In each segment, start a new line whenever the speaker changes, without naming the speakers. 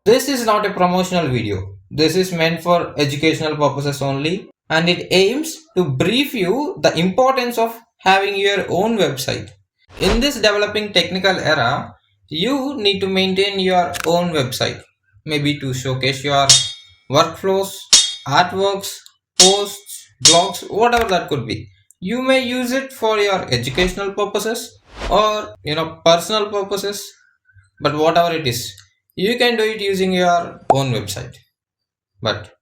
This is not a promotional video. This is meant for educational purposes only, and it aims to brief you the importance of having your own website. In this developing technical era, you need to maintain your own website, maybe to showcase your workflows, artworks, posts, blogs, whatever that could be. You may use it for your educational purposes or personal purposes, but whatever it is, you can do it using your own website. But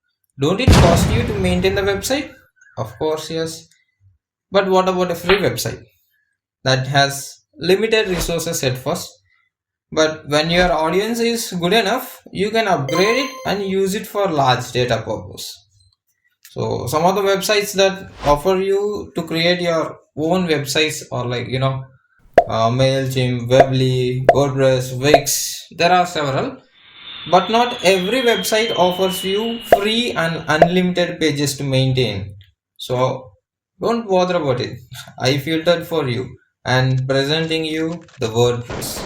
don't it cost you to maintain the website? Of course, yes. But what about a free website that has limited resources at first? But when your audience is good enough, you can upgrade it and use it for large data purpose. So some of the websites that offer you to create your own websites are like Mailchimp, Weebly, WordPress, Wix. There are several, but not every website offers you free and unlimited pages to maintain. So don't bother about it. I filtered for you and presenting you the WordPress.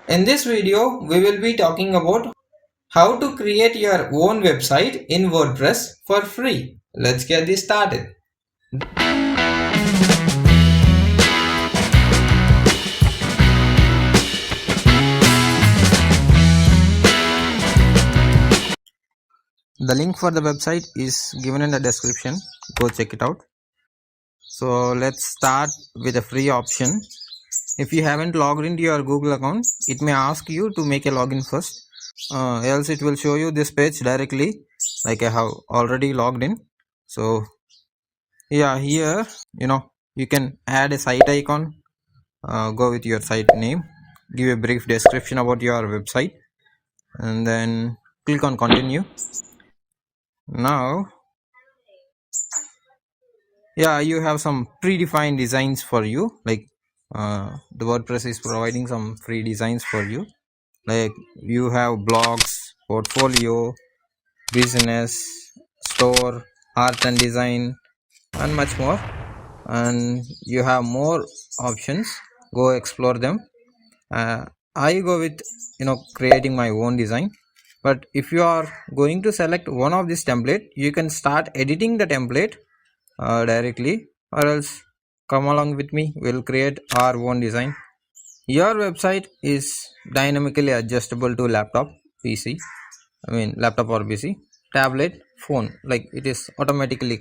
In this video, we will be talking about how to create your own website in WordPress for free. Let's get this started. The link for the website is given in the description. Go check it out. So let's start with a free option. If you haven't logged into your Google account, it may ask you to make a login first. Else it will show you this page directly, like I have already logged in. So yeah, here you can add a site icon, go with your site name, give a brief description about your website, and then click on continue. Now yeah, you have some predefined designs for you, like the WordPress is providing some free designs for you, like you have blogs, portfolio, business, store, art and design, and much more. And you have more options. Go explore them. I go with creating my own design, but if you are going to select one of this template, you can start editing the template directly, or else come along with me, we'll create our own design. Your website is dynamically adjustable to laptop or PC, tablet, phone, like it is automatically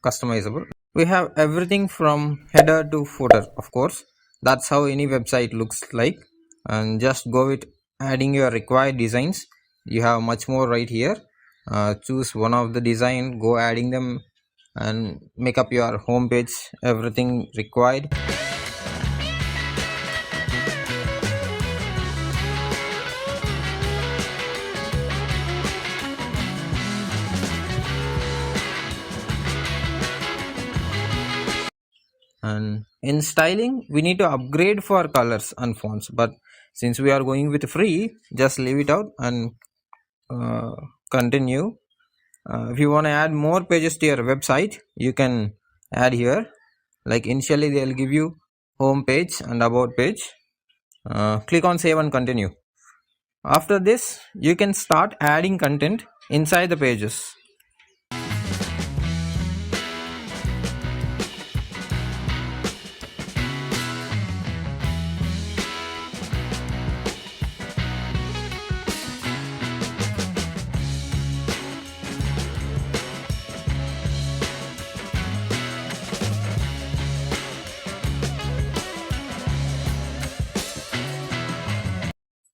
customizable. We have everything from header to footer, of course. That's how any website looks like. And just go with adding your required designs. You have much more right here. Choose one of the design, go adding them, and make up your home page, everything required. And in styling, we need to upgrade for colors and fonts, but since we are going with free, just leave it out and continue. If you want to add more pages to your website, you can add here. Like initially they'll give you home page and about page. Click on save and continue. After this, you can start adding content inside the pages.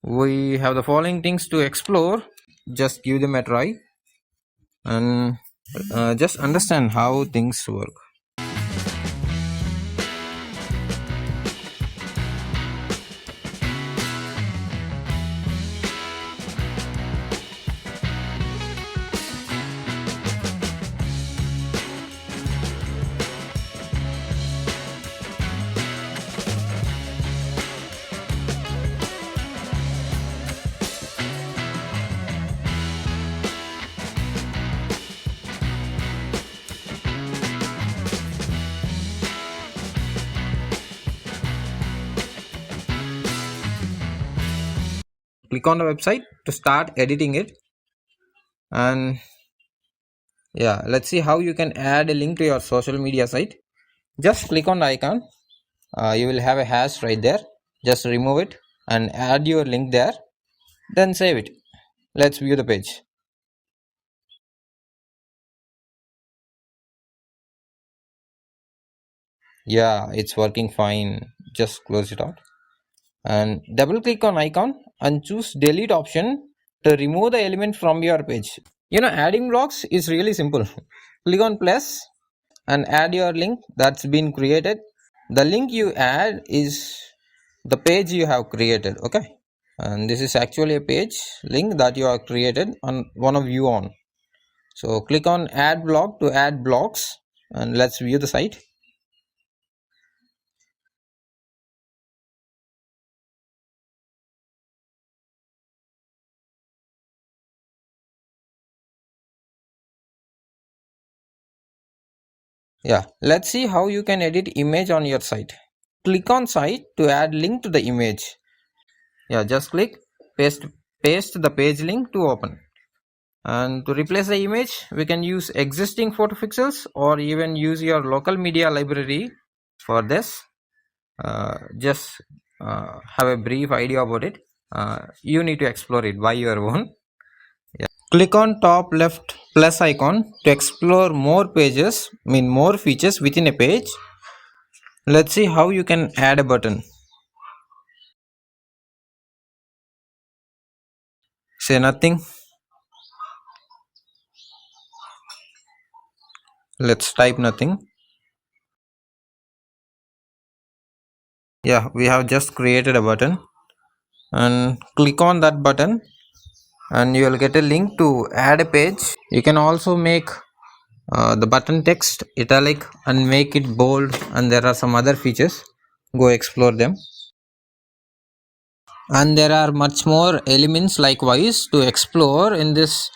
We have the following things to explore. Just give them a try and just understand how things work. click on the website to start editing it. And yeah, let's see how you can add a link to your social media site. Just click on the icon. You will have a hash right there. Just remove it and add your link there, then save it. Let's view the page. Yeah, it's working fine. Just close it out and double click on icon and choose delete option to remove the element from your page. Adding blocks is really simple. Click on plus and add your link that's been created. The link you add is the page you have created, okay? And this is actually a page link that you have created on one of you on. So click on add block to add blocks and let's view the site. Yeah, let's see how you can edit image on your site. Click on site to add link to the image. Yeah, just click paste the page link to open. And to replace the image, we can use existing photo pixels or even use your local media library for this. Just have a brief idea about it. You need to explore it by your own. Yeah. Click on top left plus icon to explore more pages, more features within a page. Let's see how you can add a button. Say nothing. Let's type nothing. Yeah, we have just created a button and click on that button and you will get a link to add a page. You can also make the button text italic and make it bold, and there are some other features. Go explore them. And there are much more elements likewise to explore in this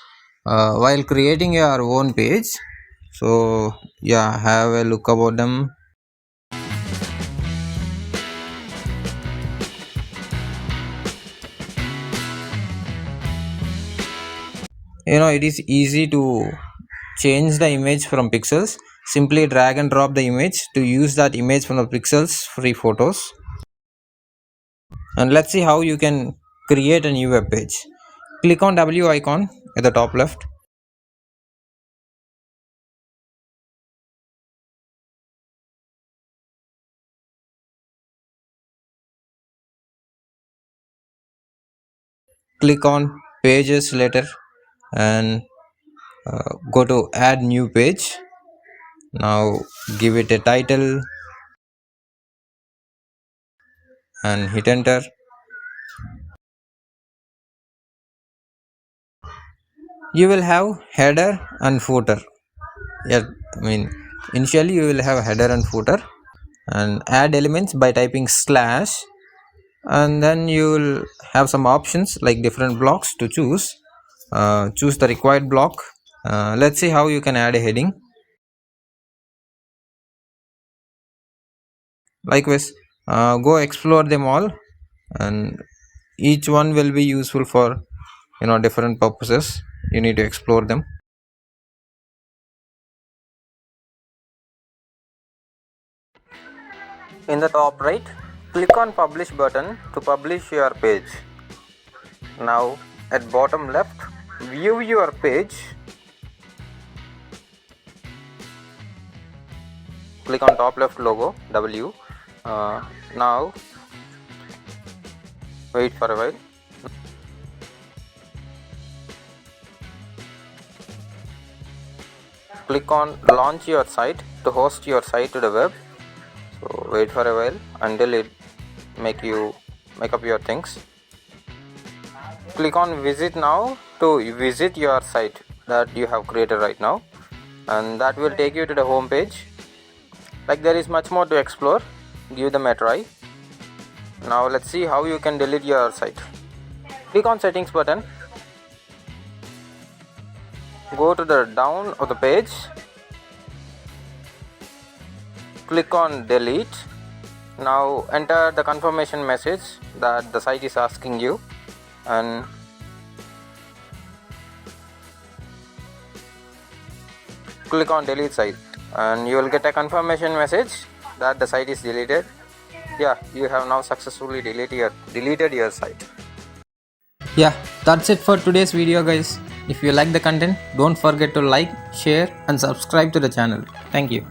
while creating your own page. So yeah, have a look about them. It is easy to change the image from pixels. Simply drag and drop the image to use that image from the pixels free photos. And let's see how you can create a new web page. Click on W icon at the top left. Click on pages later and go to add new page. Now give it a title and hit enter. You will have header and footer. Yeah, initially you will have header and footer, and add elements by typing slash, and then you will have some options like different blocks to choose. Choose the required block. Let's see how you can add a heading. Likewise, go explore them all, and each one will be useful for different purposes. You need to explore them. In the top right, click on publish button to publish your page. Now at bottom left, view your page. Click on top left logo W. Now wait for a while. Click on launch your site to host your site to the web. So wait for a while until it make up your things. Click on visit now to visit your site that you have created right now, and that will take you to the home page. Like, there is much more to explore. Give them a try. Now let's see how you can delete your site. Click on settings button. Go to the down of the page. Click on delete. Now enter the confirmation message that the site is asking you. and click on delete site, and you will get a confirmation message that the site is deleted. Yeah, you have now successfully deleted your site. Yeah, that's it for today's video, guys. If you like the content, don't forget to like, share and subscribe to the channel. Thank you.